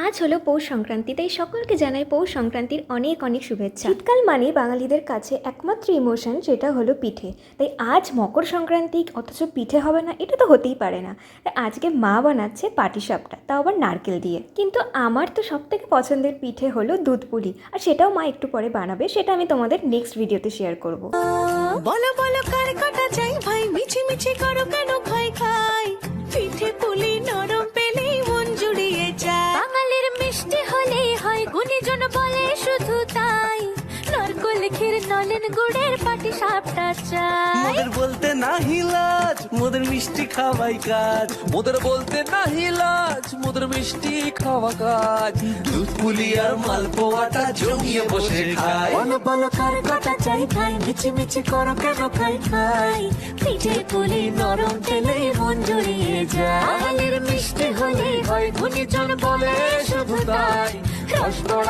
আজ হলো পৌষ সংক্রান্তি, তাই সকলকে জানাই পৌষ সংক্রান্তির অনেক অনেক শুভেচ্ছা। শীতকাল মানে বাঙালিদের কাছে একমাত্র ইমোশন যেটা হলো পিঠে। তাই আজ মকর সংক্রান্তি অথচ পিঠে হবে না, এটা তো হতেই পারে না। তাই আজকে মা বানাচ্ছে পাটিসাপটা, তাও আবার নারকেল দিয়ে। কিন্তু আমার তো সবথেকে পছন্দের পিঠে হলো দুধ পুলি, আর সেটাও মা একটু পরে বানাবে, সেটা আমি তোমাদের নেক্সট ভিডিওতে শেয়ার করব। বলো বলো কার কাটা চাই ভাই, মিছি মিছি করো কেন খাই খাই, পিঠে পুলি নরম পেলেই মন জুড়িয়ে যায়। বাঙালির মিষ্টি হলেই হয়, গুণীজন বলে শুধু তাই, নারকেল ক্ষীর নলেন গুড়ের পাটিসাপটা চাই। মোদের বলতে নাহি লাজ, মোদের মিষ্টি খাওয়াই কাজ। মোদের বলতে নাহি লাজ, মোদের মিষ্টি খাওয়া কাজ। দুধ পুলি আর মালপোয়াটা জমিয়ে বসে খায়। বলো বলো কার কাটা চাই ভাই, মিছি মিছি করো কেন খাই খাই, পিঠে পুলি নরম পেলেই মন জুড়িয়ে যায়। বাঙালির মিষ্টি হলেই হয়, গুণীজন বলে শুধু তাই, রসগোল্লা